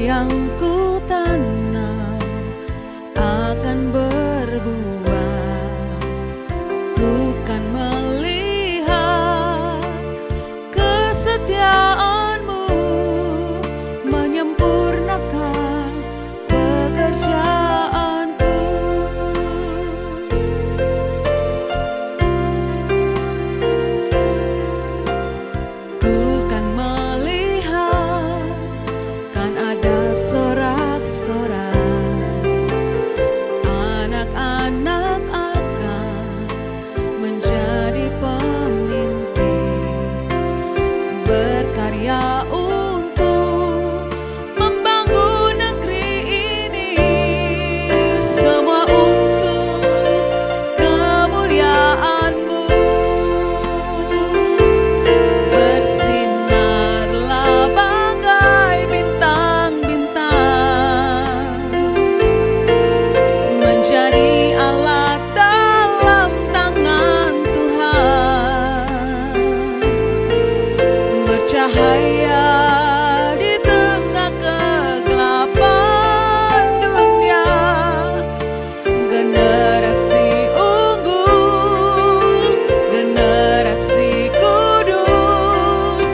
yang ku tanam akan berbuah. Ku kan melihat kesetiaan-Mu menyempurnakan pekerjaanku. Ku kan melihat, kan ada sorak-sorai anak-anak akan menjadi pemimpin, berkarya untuk membangun negeri ini. Semua untuk kemuliaan-Mu. Bersinarlah bagai bintang-bintang, menjadi alat dalam tangan Tuhan, bercahaya di tengah kegelapan dunia. Generasi unggul, generasi kudus,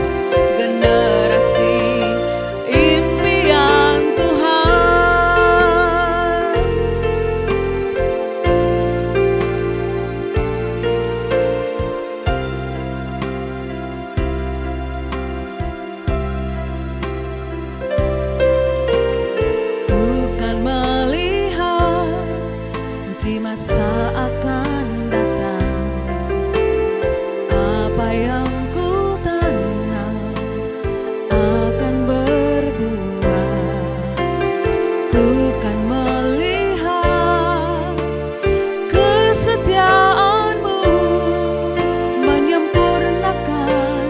generasi impian Tuhan. Bukan melihat di masa akan datang, apa yang ku tanam akan berbuah. Ku kan melihat kesetiaan-Mu menyempurnakan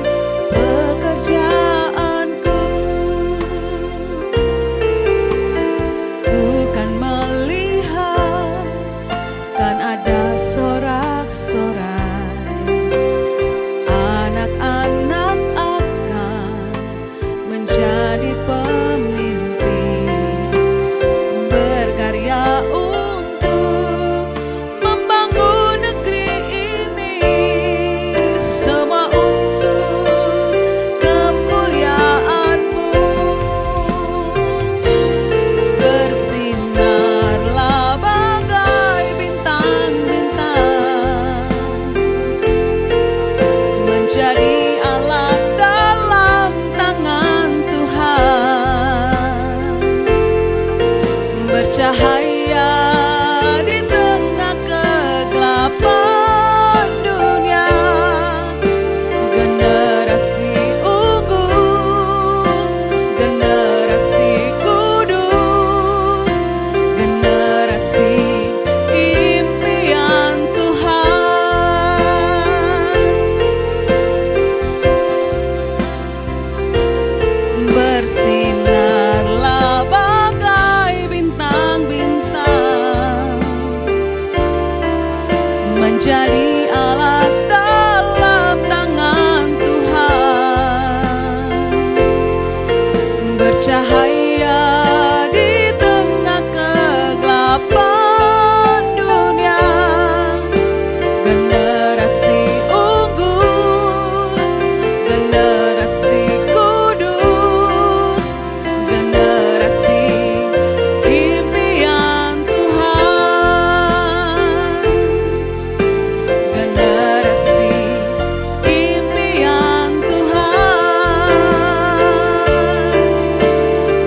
pekerjaanku. Ku kan melihat, kan ada sorak-sorai anak-anak akan menjadi pemimpin, berkarya untuk membangun negeri ini. Semua untuk kemuliaan-Mu. Bersinarlah bagai bintang-bintang, menjadi alat dalam tangan Tuhan, bercahaya di tengah kegelapan dunia. Generasi unggul, generasi kudus, generasi impian Tuhan. Bersinarlah bagai bintang-bintang, menjadi alat dalam tangan Tuhan, bercahaya di tengah kegelapan dunia. Generasi unggul, generasi kudus, generasi impian Tuhan, generasi impian Tuhan,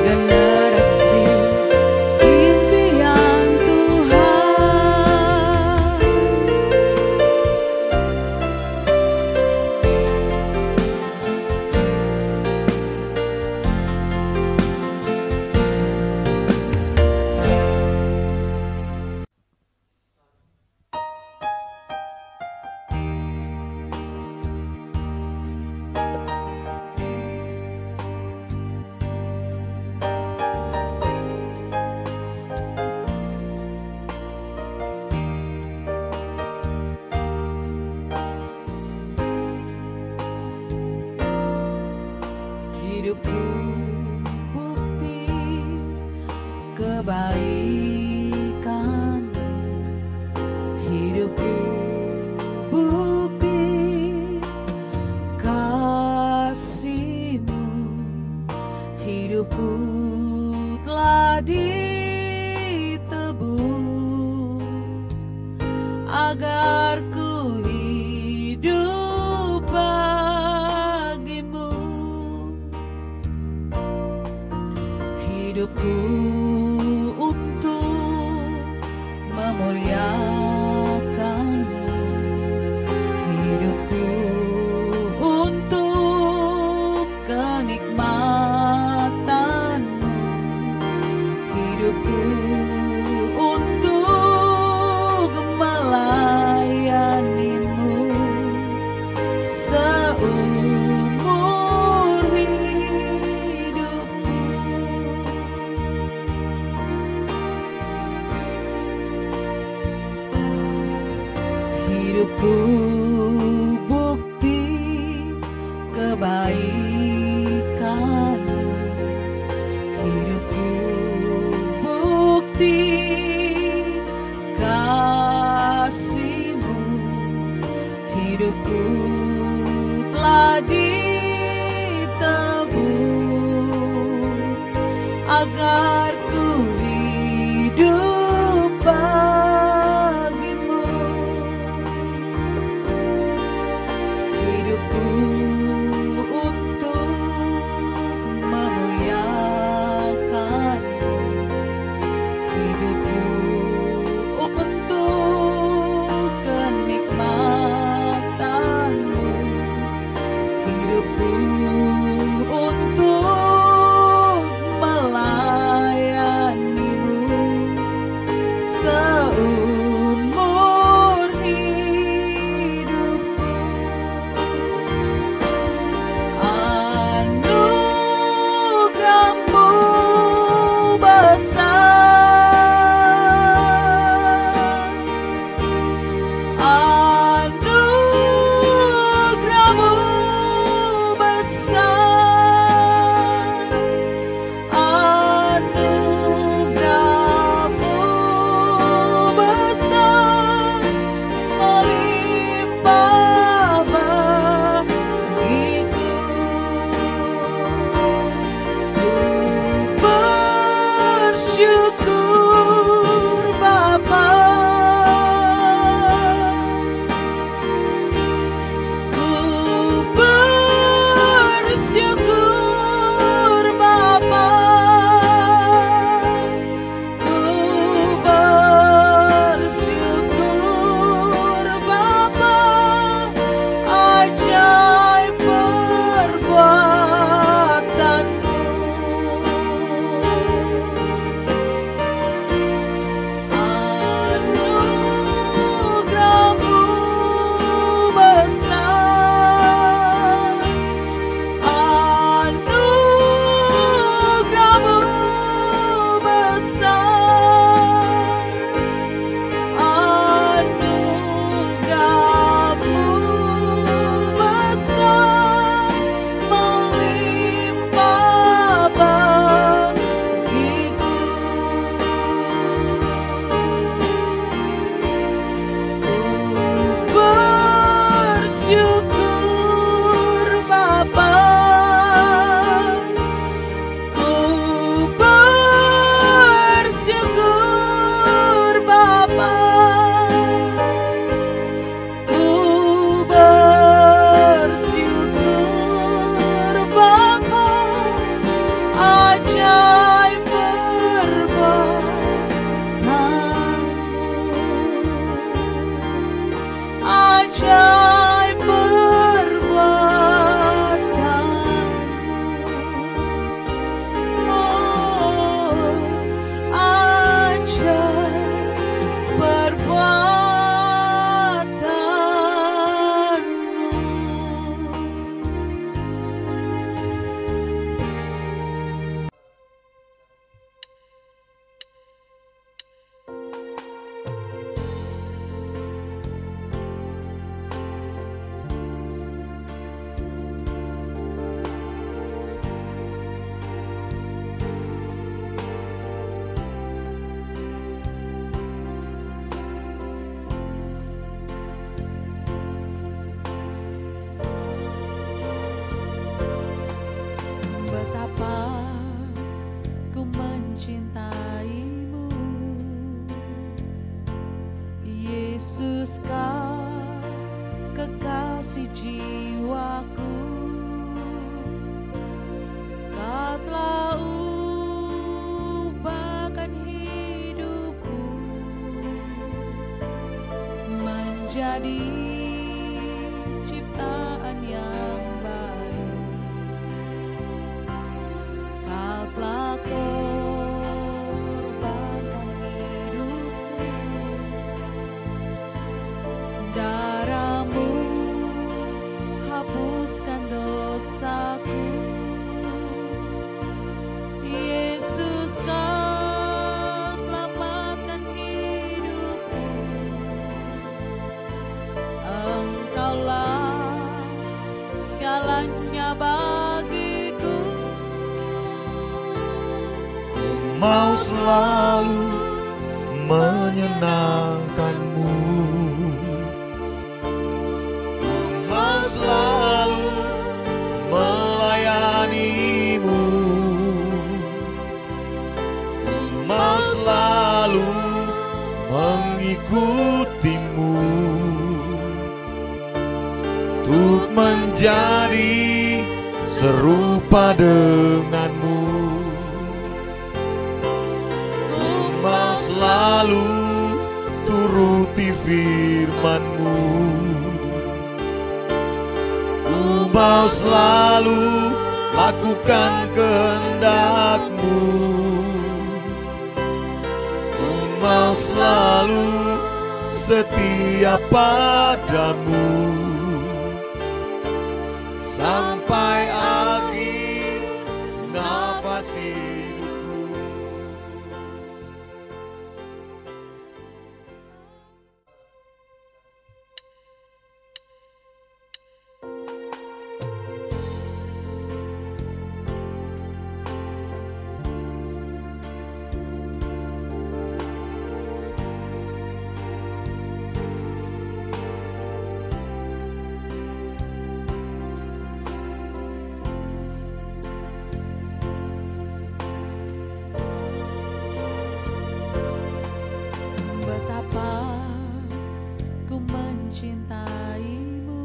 generasi impian hidupku bukti kebaikan, hidupku bukti kasih-Mu, hidupku telah ditebus agar ku hidup bagi-Mu. Hidupku untuk memuliakan-Mu, hidupku untuk kenikmatan-Mu, hidupku untuk melayani-Mu seumur hidupku. Hidupku bukti kebaikan-Mu, hidupku bukti kasih-Mu, hidupku telah ditebus agar ku hidup bagi-Mu. Hidupku untuk memuliakan-Mu, hidupku untuk kenikmatan-Mu, hidupku untuk melayani-Mu seumur hidupku. Anugerah-Mu besar, anugerah-Mu besar, anugerah-Mu besar, melimpah bagiku. Ku bersyukur Bapa, ku bersyukur Bapa, ku bersyukur Bapa, ajaib perbuatan-Mu. Anugerah-Mu besar, anugerah-Mu besar, anugerah-Mu besar, melimpah bagiku. Ku bersyukur Bapa, ku bersyukur Bapa, ku bersyukur Bapa, ajaib perbuatan-Mu, ajaib perbuatan-Mu, oh, ajaib perbuatan-Mu. Yesus kau kekasih jiwaku, kau telah ubahkan hidupku menjadi ciptaan yang baru. Kau telah korbankan hidupmu, darahmu hapuskan dosaku. Yesus kau selamatkan hidupku, Engkaulah segalanya bagiku. Mau selalu menyenangkanmu, mau selalu melayanimu, mau selalu mengikutimu, untuk menjadi serupa denganmu. Mau selalu turuti firman-Mu, mau selalu lakukan kehendak-Mu, mau selalu setia padamu sampai akhir nafas hidupku. Betapa ku mencintaimu,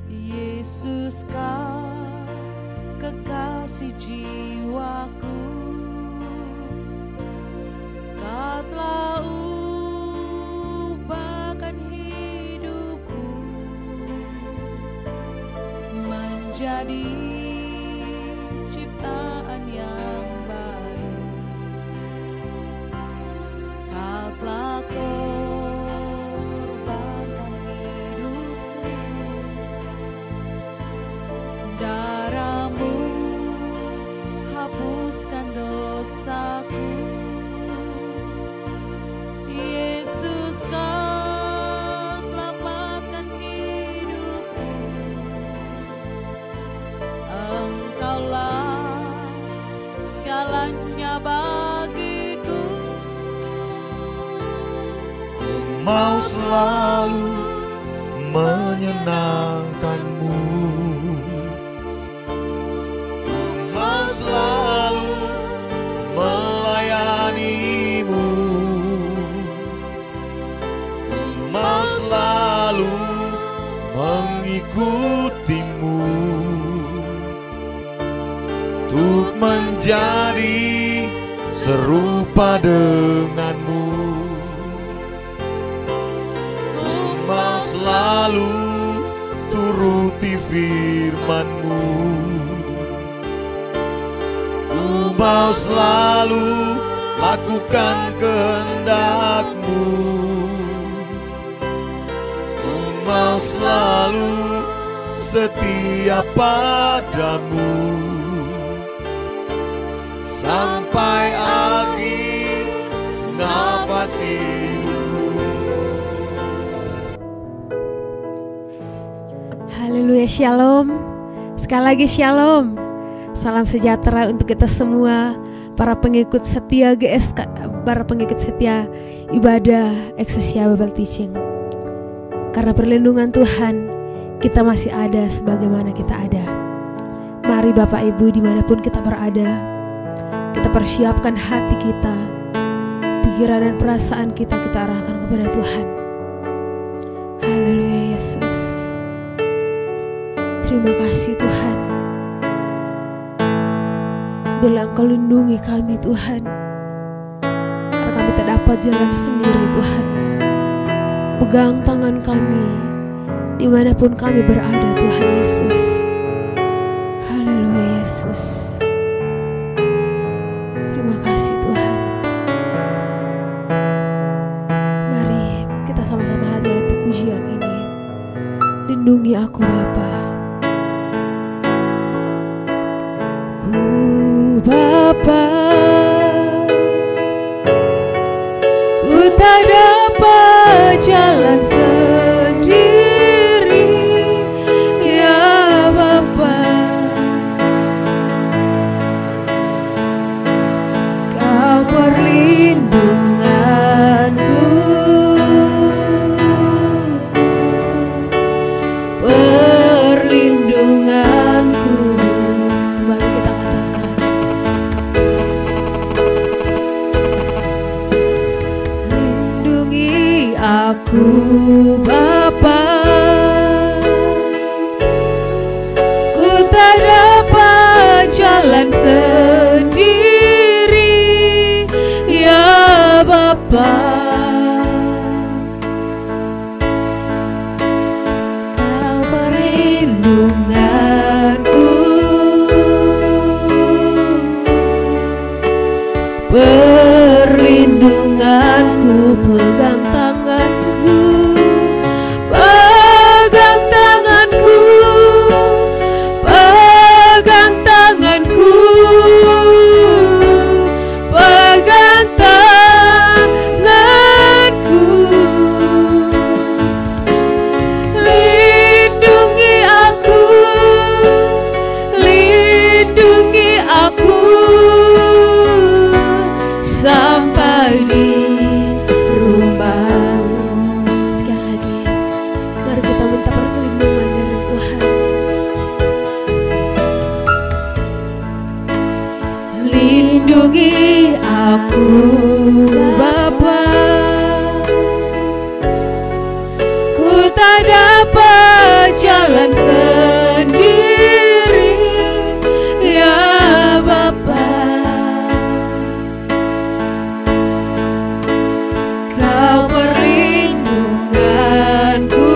Yesus kau kekasih jiwaku, kau telah ubahkan hidupku menjadi ciptaan yang baru. Kau telah korbankan hidupmu, darahmu hapuskan dosaku. Yesus kau selamatkan hidupku, Engkaulah segalanya bagiku. Mau selalu menyenangkanmu, mau selalu melayanimu, mau selalu mengikutimu, untuk menjadi serupa denganmu. Mau selalu turuti firman-Mu, mau selalu lakukan kehendak-Mu, mau selalu setia padamu sampai akhir nafas hidupku. Haleluya, shalom. Sekali lagi shalom. Salam sejahtera untuk kita semua, para pengikut setia GSK, para pengikut setia ibadah Eklesia Bible Teaching. Karena perlindungan Tuhan, kita masih ada sebagaimana kita ada. Mari Bapak Ibu dimanapun kita berada, kita persiapkan hati kita, pikiran dan perasaan kita arahkan kepada Tuhan. Haleluya Yesus. Terima kasih Tuhan. Biarlah Engkau lindungi kami Tuhan, karena kami tak dapat jalan sendiri Tuhan. Pegang tangan kami dimanapun kami berada Tuhan Yesus. Haleluya Yesus. Terima kasih Tuhan. Mari kita sama-sama hati-hati pujian ini. Lindungi aku Bapa. Bapa, ku tak dapat jalan sendiri, ya Bapa. Kau perlindunganku, perlindunganku. Mari kita katakan, lindungi aku Bapa, ku tak dapat jalan sendiri, ya Bapa. Kau perlindunganku, perlindunganku. Pegang tanganku, pegang tanganku, pegang tanganku, pegang tanganku. Lindungi aku, lindungi aku sampai di rumahmu. Sekali lagi, mari kita minta perlindungan dari Tuhan. Lindungi aku Bapa, ku tak dapat jalan sendiri, ya Bapa. Kau perlindunganku,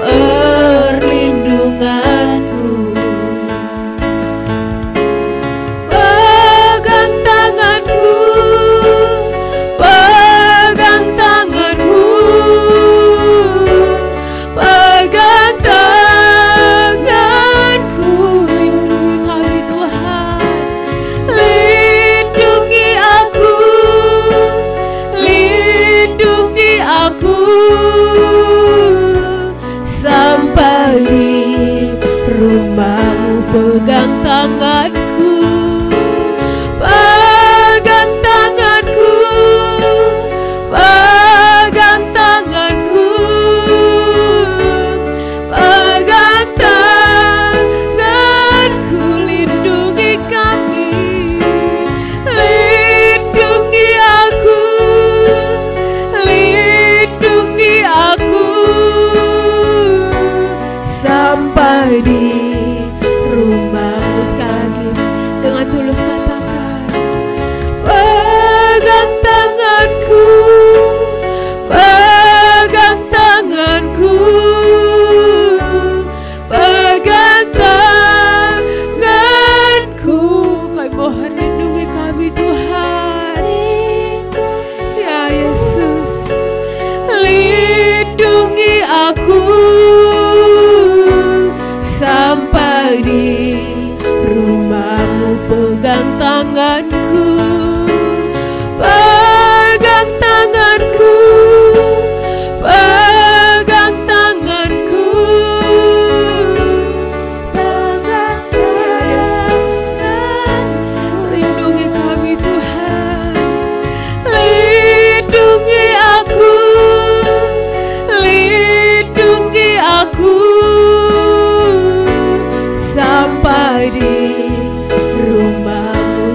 perlindunganku. Pegang tanganku, pegang tanganku, pegang tanganku. Lindungi kami Tuhan, lindungi aku, lindungi aku sampai di rumahmu. Pegang tanganku, pegang tanganku, pegang tanganku, pegang tanganku. Lindungi kami, lindungi aku, lindungi aku sampai di rumahmu. Sekali lagi dengan tulus katakan, pegang tanganku, pegang tanganku, pegang tanganku. Kami mohon lindungi kami Tuhan, ya Yesus. Lindungi aku sampai di rumahmu. Pegang tanganku, pegang tanganku, pegang tanganku, pegang tangan. Lindungi kami Tuhan, lindungi aku, lindungi aku sampai di rumahmu.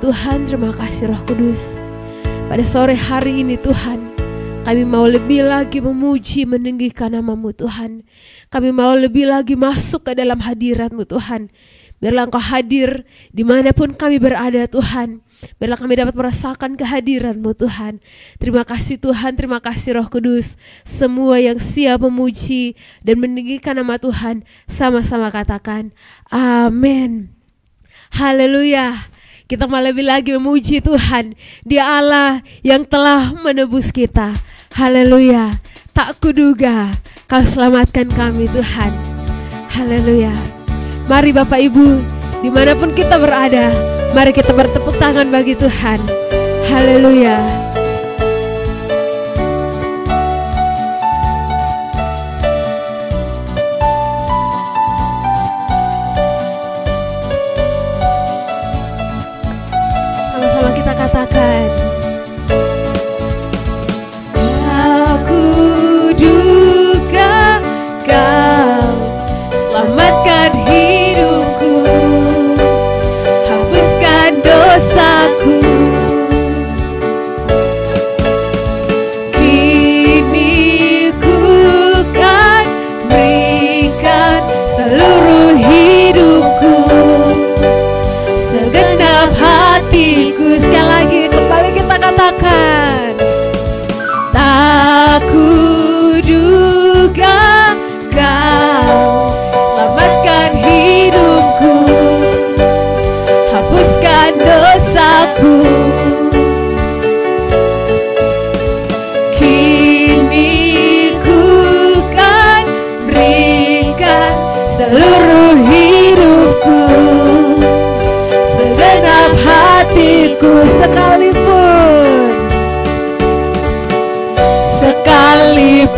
Tuhan, terima kasih Roh Kudus. Pada sore hari ini Tuhan, kami mau lebih lagi memuji, meninggikan nama-Mu Tuhan. Kami mau lebih lagi masuk ke dalam hadirat-Mu Tuhan. Biarlah Engkau hadir dimanapun kami berada Tuhan. Biarlah kami dapat merasakan kehadiran-Mu Tuhan. Terima kasih Tuhan, terima kasih Roh Kudus. Semua yang siap memuji dan meninggikan nama Tuhan, sama-sama katakan amin. Haleluya. Kita mau lebih lagi memuji Tuhan. Dia Allah yang telah menebus kita. Haleluya. Tak kuduga Kau selamatkan kami Tuhan. Haleluya. Mari Bapak Ibu, dimanapun kita berada, mari kita bertepuk tangan bagi Tuhan. Haleluya. Katakan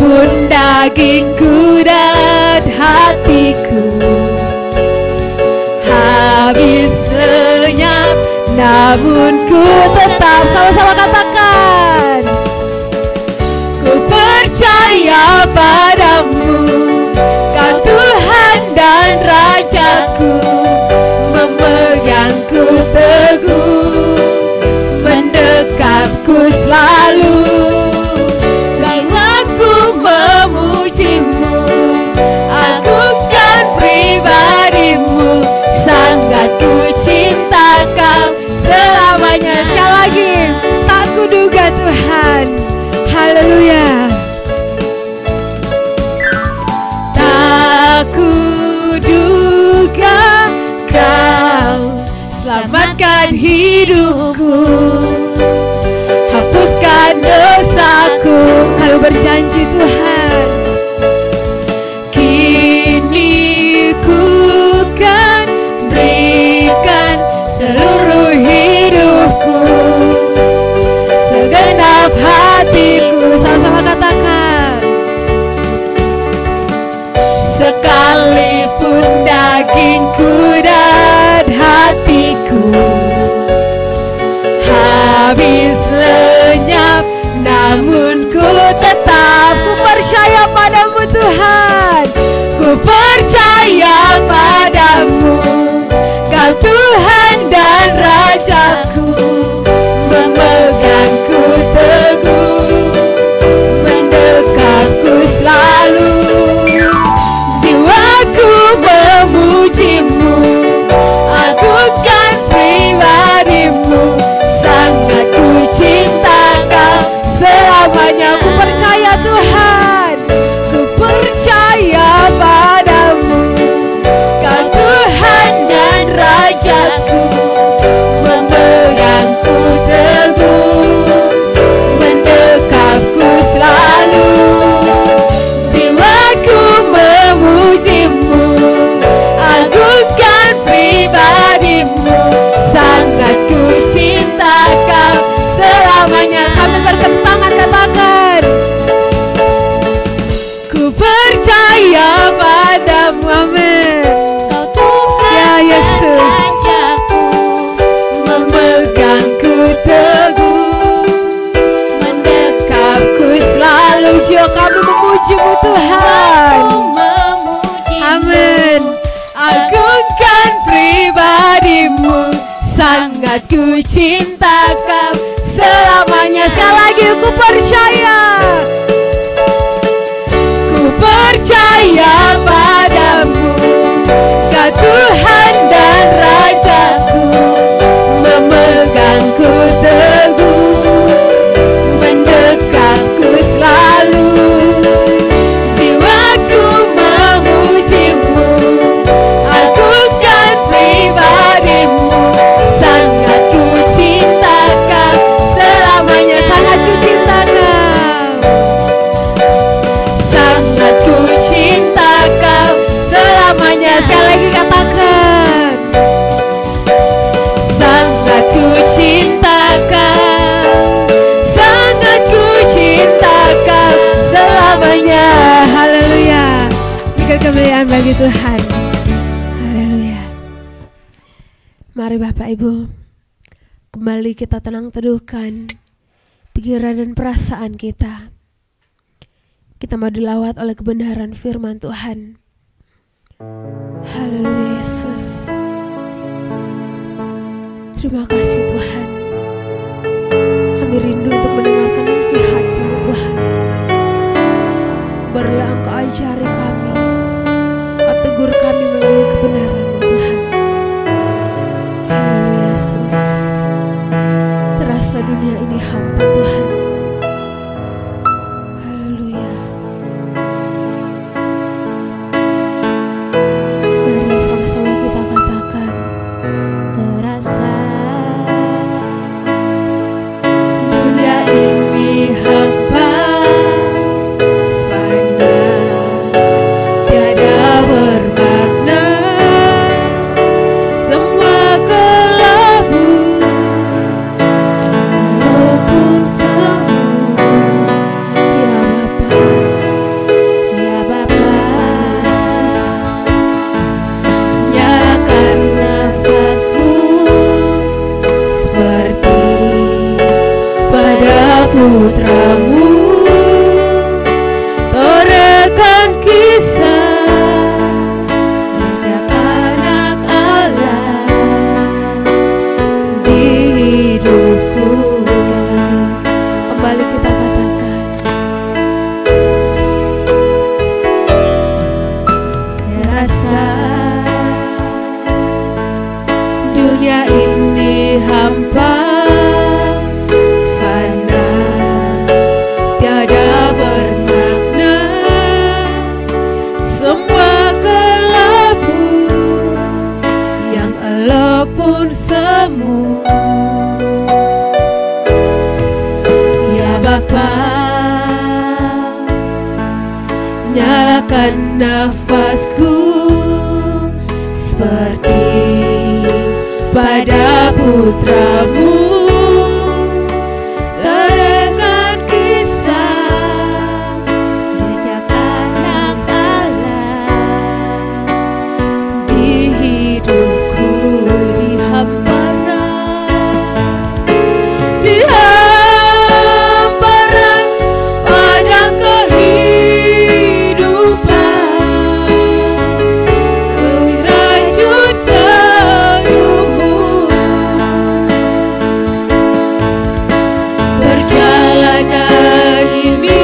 Sekalipun dagingku dan hatiku habis lenyap, namun ku tetap, sama-sama katakan, ku percaya padamu, Kau Tuhan dan Rajaku, memegangku teguh, mendekapku selalu. Karena ku memujimu, agungkan pribadimu, sangat ku cinta Kau selamanya. Sekali lagi, tak kuduga Tuhan, haleluya. Tak kuduga Kau selamatkan hidupku, hapuskan dosaku. Kau berjanji Tuhan, kini ku kan berikan seluruh hidupku, segenap hatiku. Sama-sama katakan, sekalipun dagingku dan hatiku habis lenyap, namun ku tetap, ku percaya padamu Tuhan, ku percaya padamu, Kau Tuhan dan Rajaku, memegangku teguh, mendekatku selalu. Jiwaku memujimu, agungkan pribadimu, sangat ku cinta Kau selamanya. Ku percaya Tuhan, ku percaya padamu, Kau Tuhan dan Rajaku, memegangku teguh, mendekapku selalu. Jiwaku memujimu, agungkan pribadimu, sangat ku cinta Kau selamanya. Sambil bertepuk tangan katakan, ku percaya padamu, amin. Kau Tuhan Ya Yesus, Rajaku, memegangku teguh, mendekapku selalu. Jiwa kami memujimu Tuhan, amin. Agungkan pribadimu, sangat ku cinta Kau selamanya. Sekali lagi, ku percaya, ku percaya padamu, Kau Tuhan dan Rajaku, memegangku teguh, mendekatku selalu. Jiwaku memujimu, agungkan pribadimu, sangat ku cinta Kau selamanya. Sangat ku cinta Kau, sangat ku cinta Kau selamanya. Sekali lagi katakan, sangat ku cinta Kau, sangat ku cinta Kau selamanya. Haleluya. Berikan kemuliaan bagi Tuhan. Haleluya. Mari Bapak Ibu, kembali kita tenang teduhkan pikiran dan perasaan kita. Kita mau dilawat oleh kebenaran firman Tuhan. Haleluya Yesus. Terima kasih Tuhan. Kami rindu untuk mendengarkan nasihat-Mu Tuhan. Berilah Engkau ajari kami, Kau tegur kami melalui kebenaran-Mu Tuhan. Haleluya Yesus. Terasa dunia ini hampa Tuhan. Haleluya. Mari sama-sama kita katakan, terasa dunia ini hampa. hembuskan nafasku seperti pada putramu. Terdengar kisah jejak anak Allah di hidupku, di hamparan, di hamparan padang kehidupan. Rajut senyummu, perjalanan ini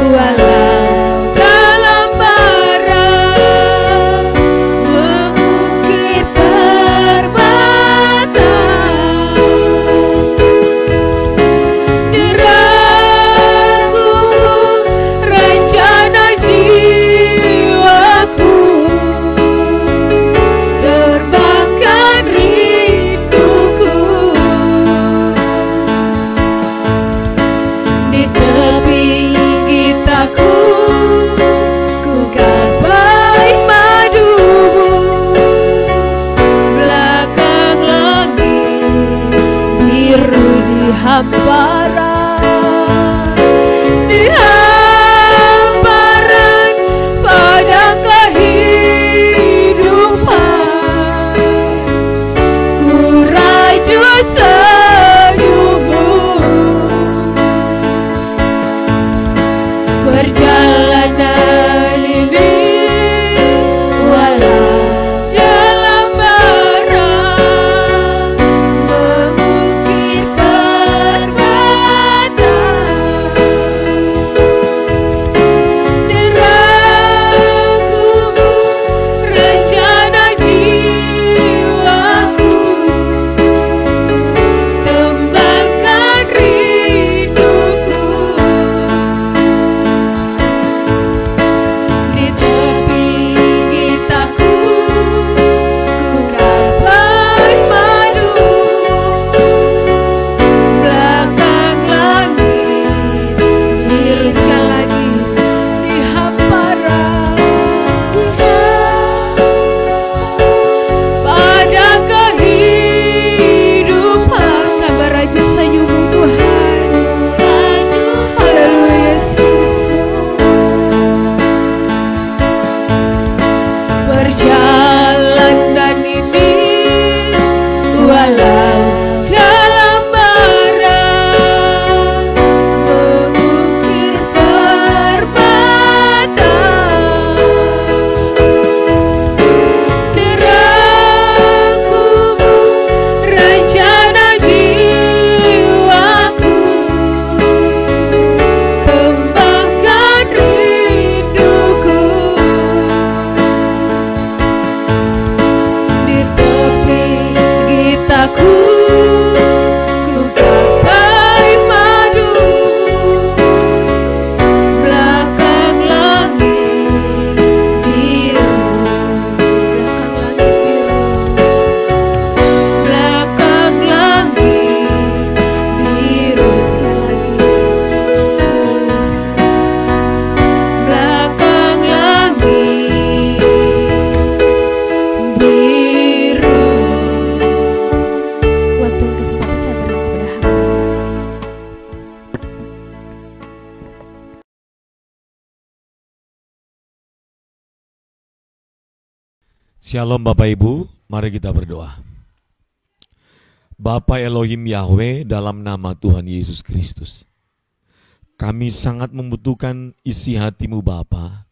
walau dalam bara, mengukir permata, dirangkum rencana jiwaku, terbangkan rinduku di tepi gitaku, ku gapai madumu, belakang langit biru di hamparan, di hamparan padang kehidupan. Ku rajut senyummu, perjalanan ini walau dalam bara, mengukir permata, dirangkum rencana jiwaku, tembangkan rinduku di tepi gitaku, ku gapai madumu, belakang langit biru. Sekali lagi, di hamparan padang kehidupan, kabar rajut senyummu Tuhan. Haleluya Yesus. Perjalanan ini walau dalam bara, mengukir permata, dirangkum rencana jiwaku, kembangkan rinduku di tepi gitaku, ku gapai madumu, belakang langit biru, belakang langit biru. Sekali lagi, Yesus, belakang langit biru. Buat Tuhan kesempatan saya berdoa kepada hamba-Nya. Shalom Bapak Ibu, mari kita berdoa. Bapa Elohim Yahweh, dalam nama Tuhan Yesus Kristus, kami sangat membutuhkan isi hati-Mu Bapa.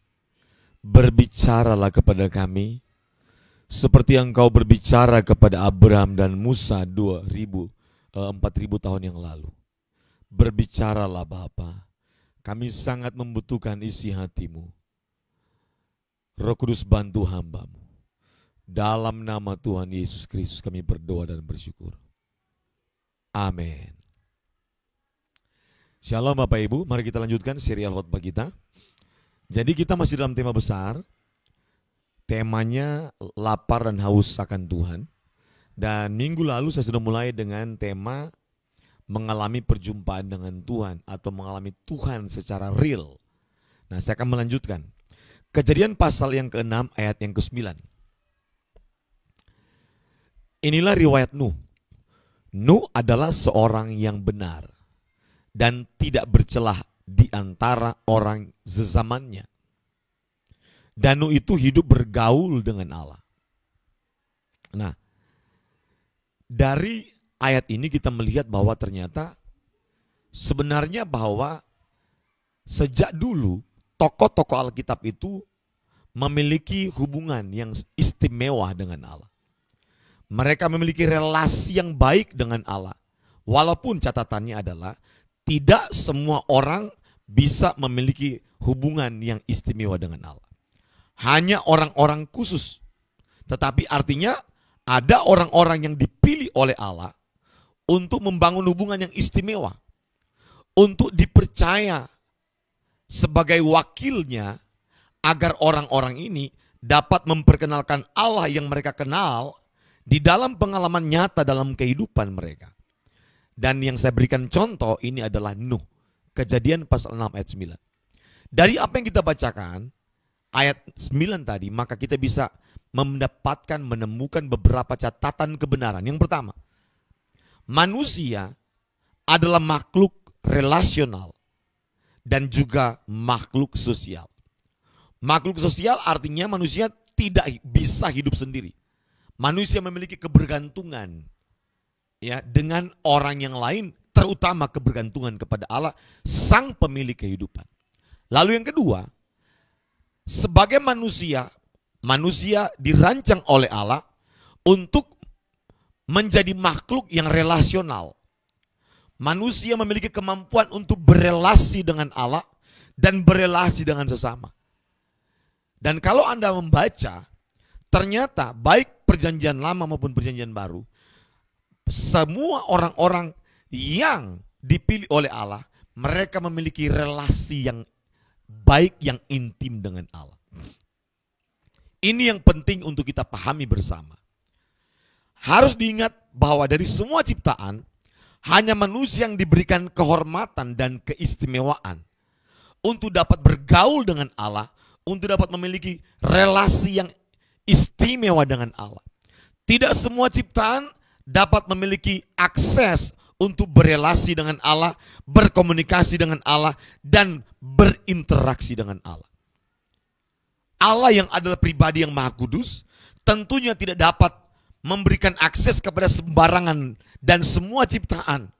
Berbicaralah kepada kami seperti Engkau berbicara kepada Abraham dan Musa 4.000 tahun yang lalu. Berbicaralah Bapa, kami sangat membutuhkan isi hati-Mu. Roh Kudus bantu hamba-Mu. Dalam nama Tuhan Yesus Kristus kami berdoa dan bersyukur. Amin. Shalom Bapak Ibu, mari kita lanjutkan serial khotbah kita. Jadi kita masih dalam tema besar. Temanya lapar dan haus akan Tuhan. Dan minggu lalu saya sudah mulai dengan tema mengalami perjumpaan dengan Tuhan atau mengalami Tuhan secara real. Nah, saya akan melanjutkan. Kejadian pasal yang ke-6 ayat yang ke-9. Inilah riwayat Nuh. Nuh adalah seorang yang benar dan tidak bercelah di antara orang sezamannya. Dan Nuh itu hidup bergaul dengan Allah. Nah, dari ayat ini kita melihat bahwa ternyata sebenarnya bahwa sejak dulu tokoh-tokoh Alkitab itu memiliki hubungan yang istimewa dengan Allah. Mereka memiliki relasi yang baik dengan Allah. Walaupun catatannya adalah tidak semua orang bisa memiliki hubungan yang istimewa dengan Allah. Hanya orang-orang khusus. Tetapi artinya ada orang-orang yang dipilih oleh Allah untuk membangun hubungan yang istimewa. Untuk dipercaya sebagai wakilnya agar orang-orang ini dapat memperkenalkan Allah yang mereka kenal di dalam pengalaman nyata dalam kehidupan mereka. Dan yang saya berikan contoh ini adalah Nuh. Kejadian pasal 6 ayat 9. Dari apa yang kita bacakan, ayat 9 tadi, maka kita bisa menemukan beberapa catatan kebenaran. Yang pertama, manusia adalah makhluk relasional dan juga makhluk sosial. Makhluk sosial artinya manusia tidak bisa hidup sendiri. Manusia memiliki kebergantungan ya dengan orang yang lain, terutama kebergantungan kepada Allah, sang pemilik kehidupan. Lalu yang kedua, sebagai manusia dirancang oleh Allah untuk menjadi makhluk yang relasional. Manusia memiliki kemampuan untuk berelasi dengan Allah dan berelasi dengan sesama. Dan kalau Anda membaca, ternyata baik perjanjian lama maupun perjanjian baru, semua orang-orang yang dipilih oleh Allah, mereka memiliki relasi yang baik, yang intim dengan Allah. Ini yang penting untuk kita pahami bersama. Harus diingat bahwa dari semua ciptaan, hanya manusia yang diberikan kehormatan dan keistimewaan untuk dapat bergaul dengan Allah, untuk dapat memiliki relasi yang istimewa dengan Allah. Tidak semua ciptaan dapat memiliki akses untuk berelasi dengan Allah, berkomunikasi dengan Allah, dan berinteraksi dengan Allah. Allah yang adalah pribadi yang maha kudus, tentunya tidak dapat memberikan akses kepada sembarangan dan semua ciptaan.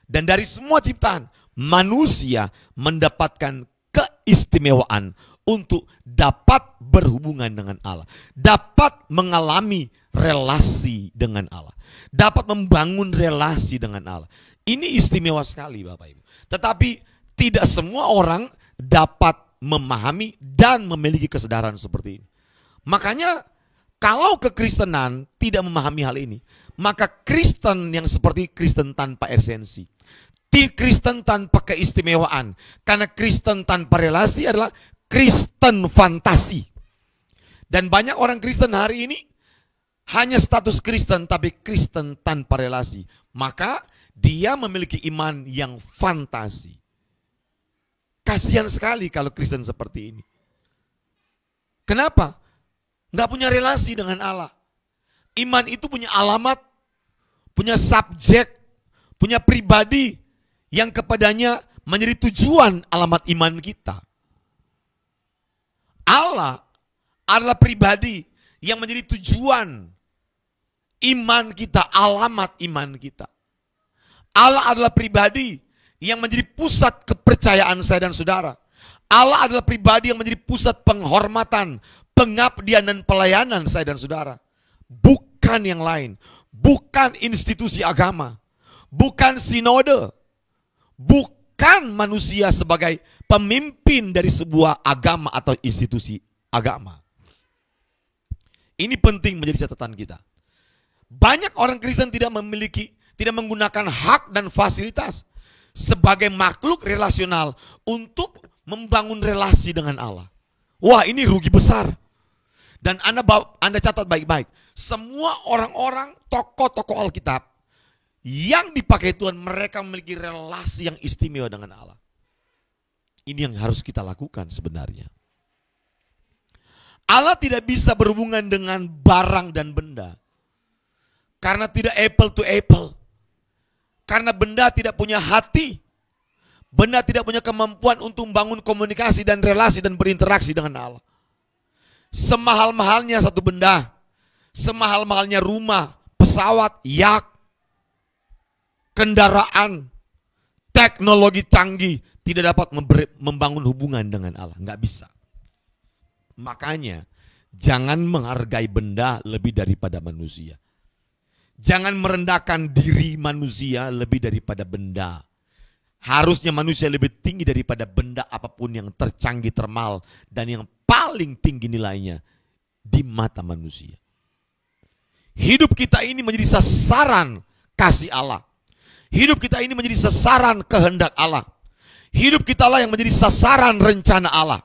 Dan dari semua ciptaan, manusia mendapatkan keistimewaan untuk dapat berhubungan dengan Allah, dapat mengalami relasi dengan Allah, dapat membangun relasi dengan Allah. Ini istimewa sekali Bapak Ibu. Tetapi tidak semua orang dapat memahami dan memiliki kesadaran seperti ini. Makanya kalau kekristenan tidak memahami hal ini, maka Kristen yang seperti Kristen tanpa esensi, Kristen tanpa keistimewaan. Karena Kristen tanpa relasi adalah Kristen fantasi. Dan banyak orang Kristen hari ini hanya status Kristen tapi Kristen tanpa relasi. Maka dia memiliki iman yang fantasi. Kasihan sekali kalau Kristen seperti ini. Kenapa? Nggak punya relasi dengan Allah. Iman itu punya alamat, punya subjek, punya pribadi yang kepadanya menjadi tujuan alamat iman kita. Allah adalah pribadi yang menjadi tujuan iman kita, alamat iman kita. Allah adalah pribadi yang menjadi pusat kepercayaan saya dan saudara. Allah adalah pribadi yang menjadi pusat penghormatan, pengabdian dan pelayanan saya dan saudara. Bukan yang lain. Bukan institusi agama. Bukan sinode. Bukan manusia sebagai pemimpin dari sebuah agama atau institusi agama. Ini penting menjadi catatan kita. Banyak orang Kristen tidak menggunakan hak dan fasilitas sebagai makhluk relasional untuk membangun relasi dengan Allah. Wah, ini rugi besar. Dan Anda catat baik-baik. Semua orang-orang tokoh-tokoh Alkitab yang dipakai Tuhan, mereka memiliki relasi yang istimewa dengan Allah. Ini yang harus kita lakukan sebenarnya. Allah tidak bisa berhubungan dengan barang dan benda. Karena tidak apple to apple. Karena benda tidak punya hati. Benda tidak punya kemampuan untuk membangun komunikasi dan relasi dan berinteraksi dengan Allah. Semahal-mahalnya satu benda, semahal-mahalnya rumah, pesawat, yacht, kendaraan, teknologi canggih, tidak dapat membangun hubungan dengan Allah. Nggak bisa. Makanya, jangan menghargai benda lebih daripada manusia. Jangan merendahkan diri manusia lebih daripada benda. Harusnya manusia lebih tinggi daripada benda apapun yang tercanggih, termahal, dan yang paling tinggi nilainya di mata manusia. Hidup kita ini menjadi sasaran kasih Allah. Hidup kita ini menjadi sasaran kehendak Allah. Hidup kita lah yang menjadi sasaran rencana Allah.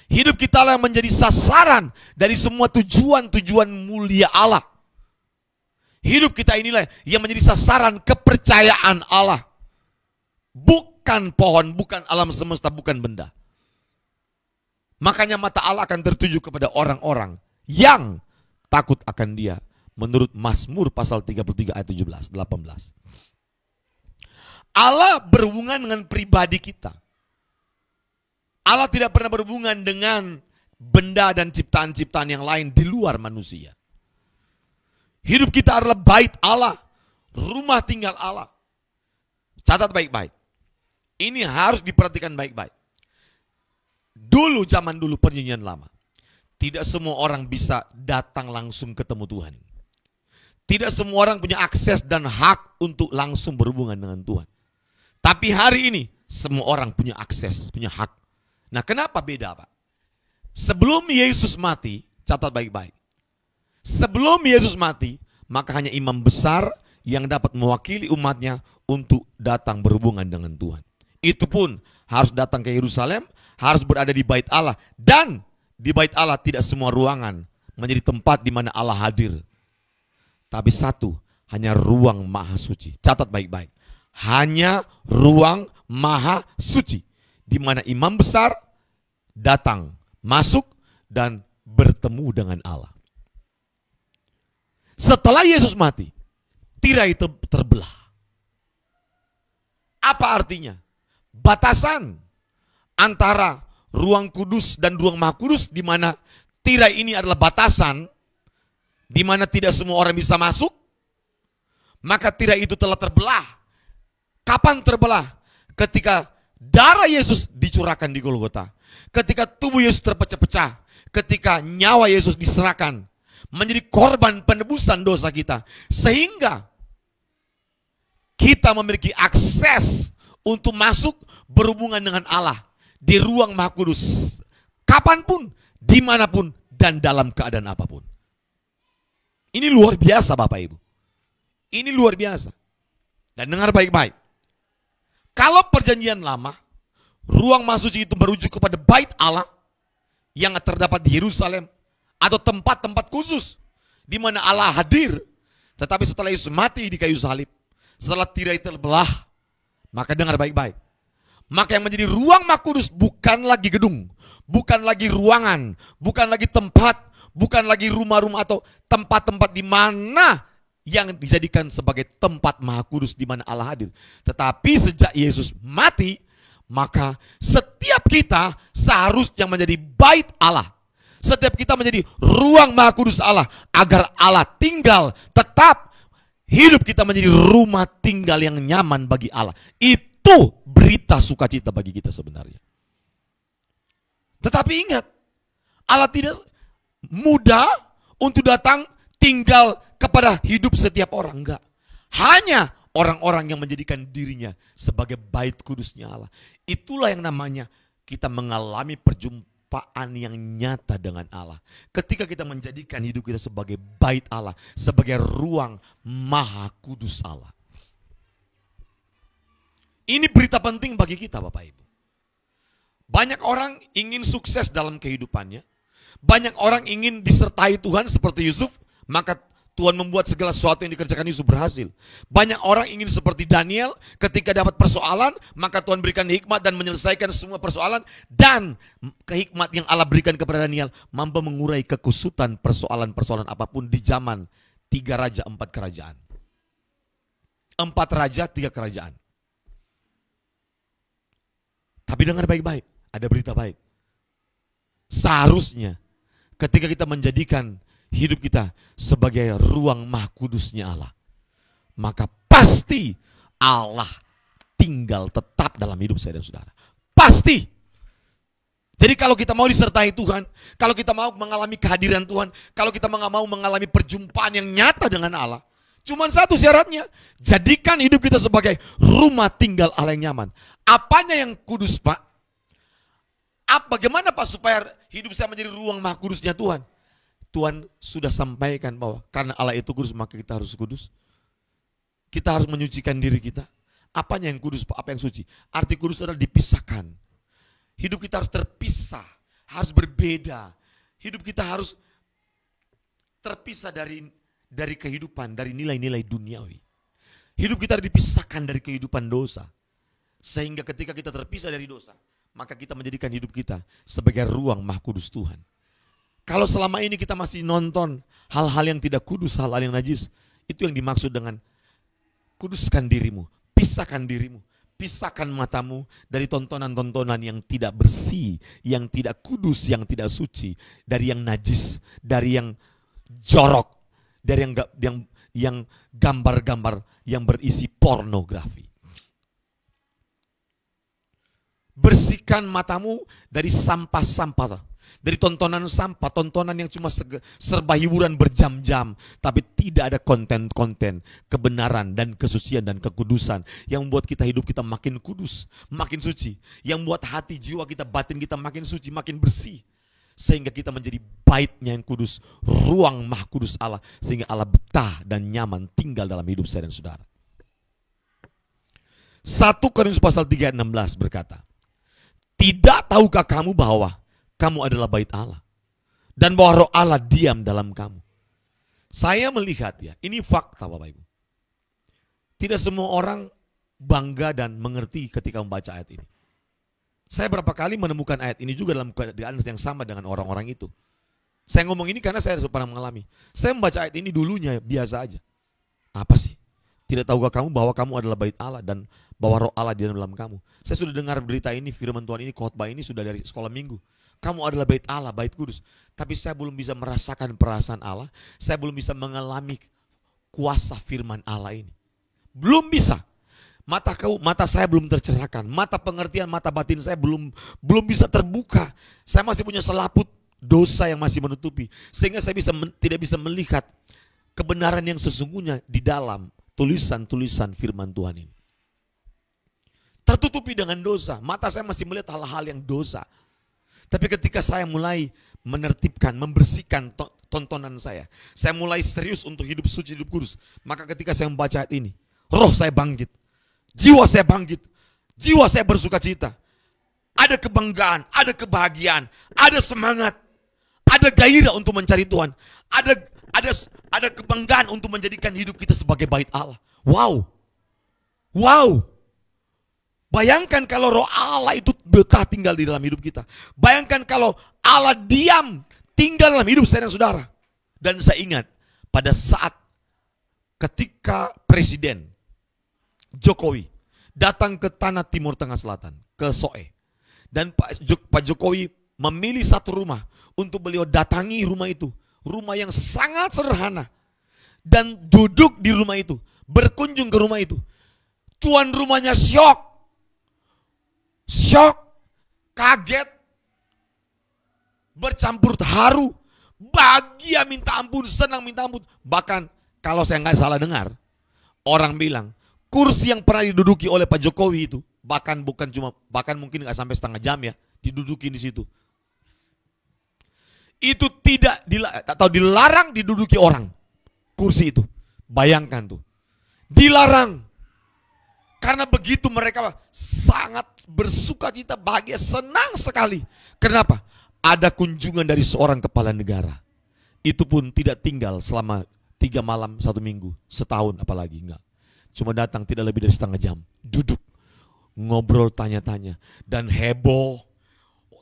Hidup kita lah yang menjadi sasaran dari semua tujuan-tujuan mulia Allah. Hidup kita inilah yang menjadi sasaran kepercayaan Allah. Bukan pohon, bukan alam semesta, bukan benda. Makanya mata Allah akan tertuju kepada orang-orang yang takut akan Dia. Menurut Mazmur pasal 33 ayat 17, 18. Allah berhubungan dengan pribadi kita. Allah tidak pernah berhubungan dengan benda dan ciptaan-ciptaan yang lain di luar manusia. Hidup kita adalah bait Allah, rumah tinggal Allah. Catat baik-baik. Ini harus diperhatikan baik-baik. Dulu, zaman dulu perjanjian lama, tidak semua orang bisa datang langsung ketemu Tuhan. Tidak semua orang punya akses dan hak untuk langsung berhubungan dengan Tuhan. Tapi hari ini, semua orang punya akses, punya hak. Nah, kenapa beda, Pak? Sebelum Yesus mati, catat baik-baik. Sebelum Yesus mati, maka hanya imam besar yang dapat mewakili umatnya untuk datang berhubungan dengan Tuhan. Itu pun harus datang ke Yerusalem, harus berada di bait Allah. Dan di bait Allah tidak semua ruangan menjadi tempat di mana Allah hadir. Tapi satu, hanya ruang maha suci. Catat baik-baik. Hanya ruang maha suci. Di mana imam besar datang, masuk, dan bertemu dengan Allah. Setelah Yesus mati, tirai itu terbelah. Apa artinya? Batasan antara ruang kudus dan ruang maha kudus, di mana tirai ini adalah batasan, di mana tidak semua orang bisa masuk, maka tirai itu telah terbelah. Kapan terbelah? Ketika darah Yesus dicurahkan di Golgota, ketika tubuh Yesus terpecah-pecah, ketika nyawa Yesus diserahkan, menjadi korban penebusan dosa kita, sehingga kita memiliki akses untuk masuk berhubungan dengan Allah di ruang maha kudus, kapanpun, dimanapun, dan dalam keadaan apapun. Ini luar biasa Bapak Ibu. Ini luar biasa. Dan dengar baik-baik. Kalau perjanjian lama, ruang maha suci itu merujuk kepada bait Allah yang terdapat di Yerusalem, atau tempat-tempat khusus di mana Allah hadir. Tetapi setelah Yesus mati di kayu salib, setelah tirai terbelah, maka dengar baik-baik. Maka yang menjadi ruang maha kudus bukan lagi gedung, bukan lagi ruangan, bukan lagi tempat, bukan lagi rumah-rumah atau tempat-tempat di mana yang dijadikan sebagai tempat maha kudus di mana Allah hadir. Tetapi sejak Yesus mati, maka setiap kita seharusnya menjadi bait Allah. Setiap kita menjadi ruang maha kudus Allah, agar Allah tinggal, tetap hidup kita menjadi rumah tinggal yang nyaman bagi Allah. Itu berita sukacita bagi kita sebenarnya. Tetapi ingat, Allah tidak mudah untuk datang tinggal kepada hidup setiap orang. Enggak. Hanya orang-orang yang menjadikan dirinya sebagai bait kudusnya Allah. Itulah yang namanya kita mengalami perjumpaan yang nyata dengan Allah. Ketika kita menjadikan hidup kita sebagai bait Allah, sebagai ruang maha kudus Allah. Ini berita penting bagi kita Bapak Ibu. Banyak orang ingin sukses dalam kehidupannya. Banyak orang ingin disertai Tuhan seperti Yusuf. Maka Tuhan membuat segala sesuatu yang dikerjakan Yusuf berhasil. Banyak orang ingin seperti Daniel, ketika dapat persoalan, maka Tuhan berikan hikmat dan menyelesaikan semua persoalan. Dan kehikmat yang Allah berikan kepada Daniel mampu mengurai kekusutan persoalan-persoalan apapun di zaman 3 raja 4 kerajaan. 4 raja 3 kerajaan. Tapi dengar baik-baik, ada berita baik. Seharusnya ketika kita menjadikan hidup kita sebagai ruang Maha Kudusnya Allah, maka pasti Allah tinggal tetap dalam hidup saya dan saudara. Pasti. Jadi kalau kita mau disertai Tuhan, kalau kita mau mengalami kehadiran Tuhan, kalau kita mau mengalami perjumpaan yang nyata dengan Allah, cuman satu syaratnya, jadikan hidup kita sebagai rumah tinggal Allah yang nyaman. Apanya yang kudus, Pak? Bagaimana, Pak, supaya hidup saya menjadi ruang Maha Kudusnya Tuhan? Tuhan sudah sampaikan bahwa karena Allah itu kudus, maka kita harus kudus. Kita harus menyucikan diri kita. Apanya yang kudus, Pak? Apa yang suci? Arti kudus adalah dipisahkan. Hidup kita harus terpisah, harus berbeda. Hidup kita harus terpisah dari kehidupan, dari nilai-nilai duniawi. Hidup kita harus dipisahkan dari kehidupan dosa. Sehingga ketika kita terpisah dari dosa, maka kita menjadikan hidup kita sebagai ruang Maha Kudus Tuhan. Kalau selama ini kita masih nonton hal-hal yang tidak kudus, hal-hal yang najis, itu yang dimaksud dengan kuduskan dirimu, pisahkan dirimu, pisahkan matamu dari tontonan-tontonan yang tidak bersih, yang tidak kudus, yang tidak suci, dari yang najis, dari yang jorok, dari yang gambar-gambar yang berisi pornografi. Bersihkan matamu dari sampah-sampah, dari tontonan sampah, tontonan yang cuma serba hiburan berjam-jam, tapi tidak ada konten-konten kebenaran dan kesucian dan kekudusan yang membuat hidup kita makin kudus, makin suci, yang membuat hati, jiwa kita, batin kita makin suci, makin bersih, sehingga kita menjadi baitnya yang kudus, ruang Maha Kudus Allah, sehingga Allah betah dan nyaman tinggal dalam hidup saya dan saudara. 1 Korintus pasal 3 ayat 16 berkata, tidak tahukah kamu bahwa kamu adalah bait Allah dan bahwa Roh Allah diam dalam kamu? Saya melihat, ya, ini fakta, Bapak Ibu. Tidak semua orang bangga dan mengerti ketika membaca ayat ini. Saya berapa kali menemukan ayat ini juga dalam keadaan yang sama dengan orang-orang itu. Saya ngomong ini karena saya pernah mengalami. Saya membaca ayat ini dulunya biasa aja. Apa sih? Tidak tahukah kamu bahwa kamu adalah bait Allah dan bahwa Roh Allah di dalam kamu? Saya sudah dengar berita ini, firman Tuhan ini, khotbah ini sudah dari sekolah minggu. Kamu adalah bait Allah, bait kudus. Tapi saya belum bisa merasakan perasaan Allah. Saya belum bisa mengalami kuasa firman Allah ini. Belum bisa. Mata saya belum tercerahkan. Mata pengertian, mata batin saya belum bisa terbuka. Saya masih punya selaput dosa yang masih menutupi. Sehingga saya tidak bisa melihat kebenaran yang sesungguhnya di dalam tulisan-tulisan firman Tuhan ini. Tertutupi dengan dosa. Mata saya masih melihat hal-hal yang dosa. Tapi ketika saya mulai menertibkan, membersihkan tontonan saya mulai serius untuk hidup suci, hidup kudus, maka ketika saya membaca ayat ini, roh saya bangkit, jiwa saya bangkit, jiwa saya bersuka cita. Ada kebanggaan, ada kebahagiaan, ada semangat, ada gairah untuk mencari Tuhan, ada kebanggaan untuk menjadikan hidup kita sebagai bait Allah. Wow. Bayangkan kalau Roh Allah itu betah tinggal di dalam hidup kita. Bayangkan kalau Allah diam tinggal dalam hidup saya dan saudara. Dan saya ingat pada saat ketika Presiden Jokowi datang ke tanah Timur Tengah Selatan, ke Soe. Dan Pak Jokowi memilih satu rumah untuk beliau datangi rumah itu. Rumah yang sangat sederhana. Dan duduk di rumah itu, berkunjung ke rumah itu. Tuan rumahnya syok, kaget, bercampur haru, bahagia minta ampun, senang minta ampun. Bahkan kalau saya nggak salah dengar, orang bilang kursi yang pernah diduduki oleh Pak Jokowi itu bahkan mungkin nggak sampai setengah jam ya diduduki di situ. Itu dilarang diduduki orang kursi itu. Bayangkan tuh, dilarang. Karena begitu mereka sangat bersuka cita, bahagia, senang sekali. Kenapa? Ada kunjungan dari seorang kepala negara. Itu pun tidak tinggal selama 3 malam 1 minggu, setahun apalagi, enggak. Cuma datang tidak lebih dari setengah jam, duduk, ngobrol, tanya-tanya, dan heboh.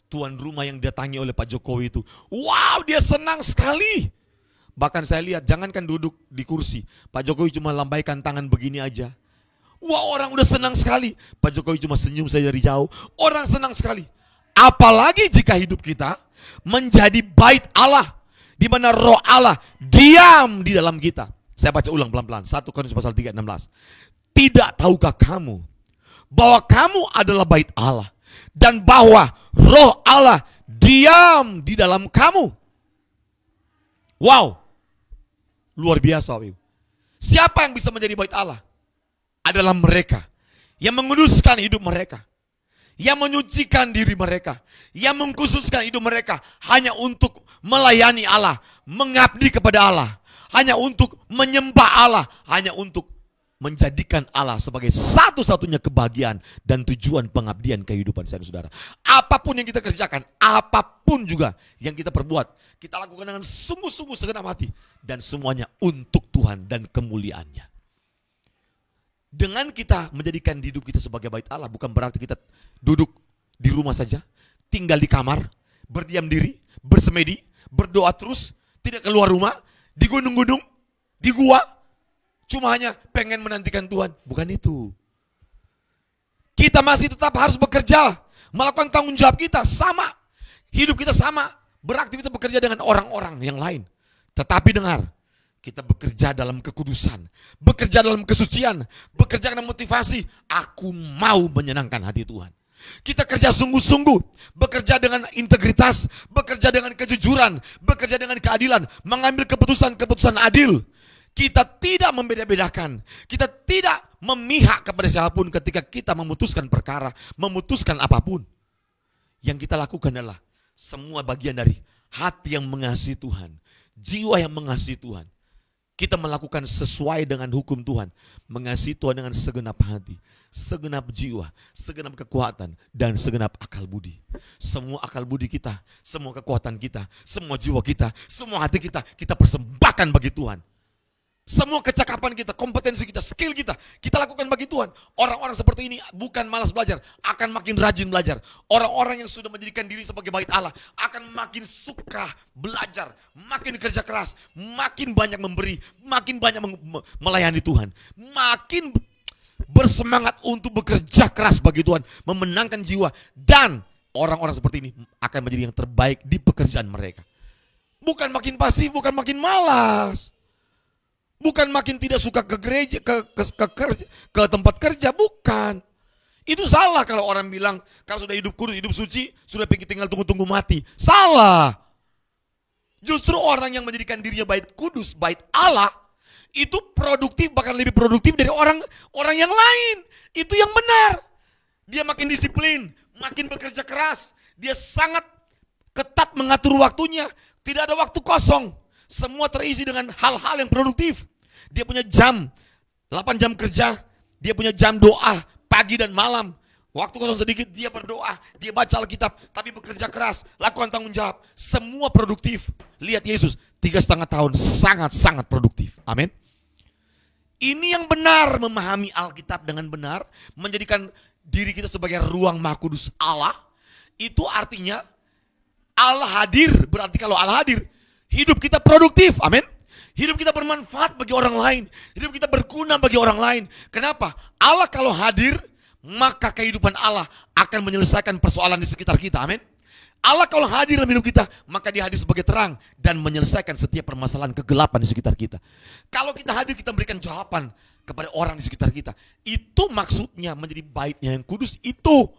Tuan rumah yang didatangi oleh Pak Jokowi itu, wow, dia senang sekali. Bahkan saya lihat, jangankan duduk di kursi, Pak Jokowi cuma lambaikan tangan begini aja. Wah, orang udah senang sekali. Pak Jokowi cuma senyum saja dari jauh, orang senang sekali. Apalagi jika hidup kita menjadi bait Allah, di mana roh Allah diam di dalam kita. Saya baca ulang pelan-pelan, 1 Korintus pasal 3:16. Tidak tahukah kamu bahwa kamu adalah bait Allah, dan bahwa roh Allah diam di dalam kamu? Wow, luar biasa. Siapa yang bisa menjadi bait Allah? Adalah mereka yang menguduskan hidup mereka, yang menyucikan diri mereka, yang mengkhususkan hidup mereka hanya untuk melayani Allah, mengabdi kepada Allah, hanya untuk menyembah Allah, hanya untuk menjadikan Allah sebagai satu-satunya kebahagiaan dan tujuan pengabdian kehidupan saya dan saudara. Apapun yang kita kerjakan, apapun juga yang kita perbuat, kita lakukan dengan sungguh-sungguh segenap hati, dan semuanya untuk Tuhan dan kemuliaannya. Dengan kita menjadikan hidup kita sebagai bait Allah, bukan berarti kita duduk di rumah saja, tinggal di kamar, berdiam diri, bersemedi, berdoa terus, tidak keluar rumah, di gunung-gunung, di gua, cuma hanya pengen menantikan Tuhan. Bukan itu. Kita masih tetap harus bekerja, melakukan tanggung jawab kita sama. Hidup kita sama, beraktivitas bekerja dengan orang-orang yang lain. Tetapi dengar, kita bekerja dalam kekudusan, bekerja dalam kesucian, bekerja dengan motivasi, aku mau menyenangkan hati Tuhan. Kita kerja sungguh-sungguh, bekerja dengan integritas, bekerja dengan kejujuran, bekerja dengan keadilan, mengambil keputusan-keputusan adil. Kita tidak membeda-bedakan, kita tidak memihak kepada siapapun ketika kita memutuskan perkara, memutuskan apapun. Yang kita lakukan adalah semua bagian dari hati yang mengasihi Tuhan, jiwa yang mengasihi Tuhan. Kita melakukan sesuai dengan hukum Tuhan, mengasihi Tuhan dengan segenap hati, segenap jiwa, segenap kekuatan, dan segenap akal budi. Semua akal budi kita, semua kekuatan kita, semua jiwa kita, semua hati kita, kita persembahkan bagi Tuhan. Semua kecakapan kita, kompetensi kita, skill kita, kita lakukan bagi Tuhan. Orang-orang seperti ini bukan malas belajar, akan makin rajin belajar. Orang-orang yang sudah menjadikan diri sebagai bait Allah akan makin suka belajar, makin kerja keras, makin banyak memberi, makin banyak melayani Tuhan, makin bersemangat untuk bekerja keras bagi Tuhan, memenangkan jiwa. Dan orang-orang seperti ini akan menjadi yang terbaik di pekerjaan mereka. Bukan makin pasif, bukan makin malas. Bukan makin tidak suka ke gereja, ke tempat kerja, bukan. Itu salah kalau orang bilang, kalau sudah hidup kudus, hidup suci, sudah pikir tinggal tunggu-tunggu mati. Salah. Justru orang yang menjadikan dirinya bait kudus, bait Allah, itu produktif, bahkan lebih produktif dari orang yang lain. Itu yang benar. Dia makin disiplin, makin bekerja keras. Dia sangat ketat mengatur waktunya. Tidak ada waktu kosong. Semua terisi dengan hal-hal yang produktif. Dia punya jam, 8 jam kerja. Dia punya jam doa, pagi dan malam. Waktu kosong sedikit, dia berdoa, dia baca Alkitab, tapi bekerja keras, lakukan tanggung jawab. Semua produktif. Lihat Yesus, 3,5 tahun, sangat-sangat produktif. Amin. Ini yang benar, memahami Alkitab dengan benar, menjadikan diri kita sebagai ruang Maha Kudus Allah. Itu artinya Allah hadir. Berarti kalau Allah hadir, hidup kita produktif, amin. Hidup kita bermanfaat bagi orang lain. Hidup kita berguna bagi orang lain. Kenapa? Allah kalau hadir, maka kehidupan Allah akan menyelesaikan persoalan di sekitar kita, amin. Allah kalau hadir dalam hidup kita, maka dia hadir sebagai terang dan menyelesaikan setiap permasalahan kegelapan di sekitar kita. Kalau kita hadir, kita memberikan jawaban kepada orang di sekitar kita. Itu maksudnya menjadi baitnya yang kudus itu.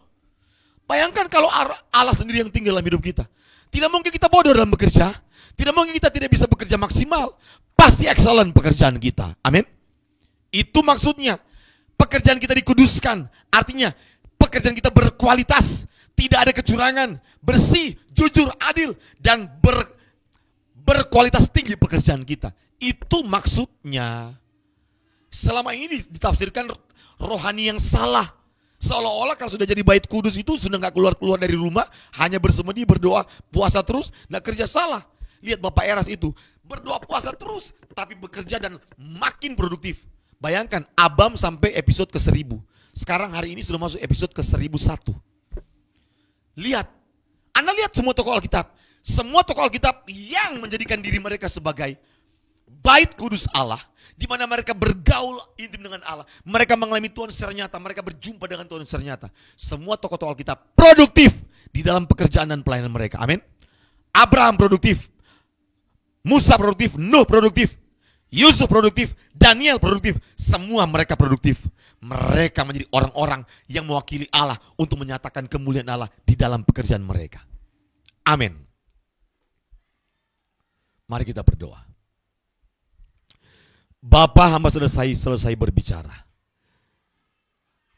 Bayangkan kalau Allah sendiri yang tinggal dalam hidup kita. Tidak mungkin kita bodoh dalam bekerja. Tidak mungkin kita tidak bisa bekerja maksimal. Pasti excellent pekerjaan kita. Amin. Itu maksudnya. Pekerjaan kita dikuduskan. Artinya pekerjaan kita berkualitas. Tidak ada kecurangan. Bersih, jujur, adil. Dan berkualitas tinggi pekerjaan kita. Itu maksudnya. Selama ini ditafsirkan rohani yang salah. Seolah-olah kalau sudah jadi bait kudus itu sudah gak keluar-keluar dari rumah, hanya bersemedi, berdoa, puasa terus, gak kerja. Salah. lihat Bapak Eras itu berdoa puasa terus, tapi bekerja dan makin produktif. Bayangkan, Abam sampai episode ke-1000. Sekarang hari ini sudah masuk episode ke-1001. Lihat, Anda lihat semua tokoh Alkitab. Semua tokoh Alkitab yang menjadikan diri mereka sebagai bait kudus Allah, di mana mereka bergaul intim dengan Allah. Mereka mengalami Tuhan secara nyata, mereka berjumpa dengan Tuhan secara nyata. Semua tokoh-tokoh Alkitab produktif di dalam pekerjaan dan pelayanan mereka. Amin. Abraham produktif, Musa produktif, Nuh produktif, Yusuf produktif, Daniel produktif. Semua mereka produktif. Mereka menjadi orang-orang yang mewakili Allah untuk menyatakan kemuliaan Allah di dalam pekerjaan mereka. Amin. Mari kita berdoa. Bapa, hamba selesai berbicara.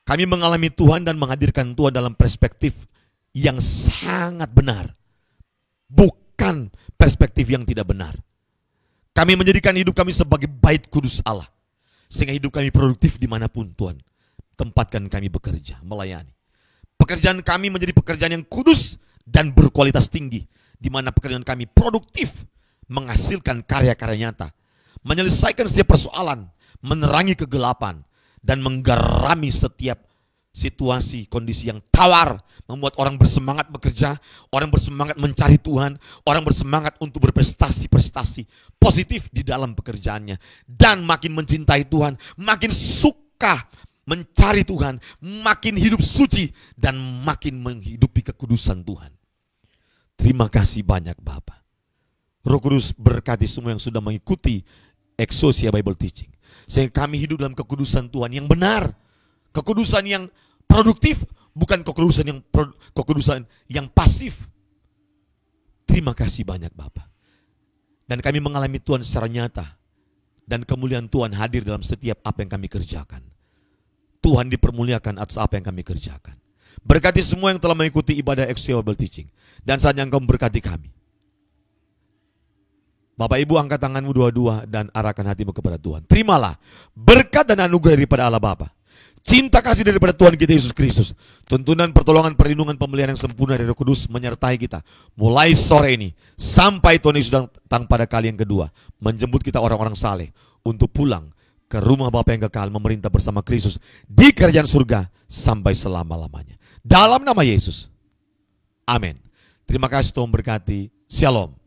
Kami mengalami Tuhan dan menghadirkan Tuhan dalam perspektif yang sangat benar. Bukan perspektif yang tidak benar. Kami menjadikan hidup kami sebagai bait kudus Allah. Sehingga hidup kami produktif dimanapun Tuhan tempatkan kami bekerja, melayani. Pekerjaan kami menjadi pekerjaan yang kudus dan berkualitas tinggi. Di mana pekerjaan kami produktif, menghasilkan karya-karya nyata. Menyelesaikan setiap persoalan, menerangi kegelapan, dan menggarami setiap situasi, kondisi yang tawar, membuat orang bersemangat bekerja, orang bersemangat mencari Tuhan, orang bersemangat untuk berprestasi-prestasi positif di dalam pekerjaannya, dan makin mencintai Tuhan, makin suka mencari Tuhan, makin hidup suci, dan makin menghidupi kekudusan Tuhan. Terima kasih banyak Bapak. Roh Kudus berkati semua yang sudah mengikuti Exousia Bible Teaching. Sehingga kami hidup dalam kekudusan Tuhan yang benar. Kekudusan yang produktif, bukan kekudusan yang pasif. Terima kasih banyak Bapak. Dan kami mengalami Tuhan secara nyata. Dan kemuliaan Tuhan hadir dalam setiap apa yang kami kerjakan. Tuhan dipermuliakan atas apa yang kami kerjakan. Berkati semua yang telah mengikuti ibadah Exousia Bible Teaching. Dan saatnya Engkau memberkati kami. Bapak Ibu, angkat tanganmu dua-dua dan arahkan hatimu kepada Tuhan. Terimalah berkat dan anugerah daripada Allah Bapa, cinta kasih daripada Tuhan kita Yesus Kristus, tuntunan, pertolongan, perlindungan, pemeliharaan yang sempurna dari Roh Kudus menyertai kita mulai sore ini sampai Tuhan Yesus datang pada kali yang kedua, menjemput kita orang-orang saleh untuk pulang ke rumah Bapa yang kekal, memerintah bersama Kristus di kerajaan surga sampai selama-lamanya. Dalam nama Yesus. Amin. Terima kasih, Tuhan berkati. Shalom.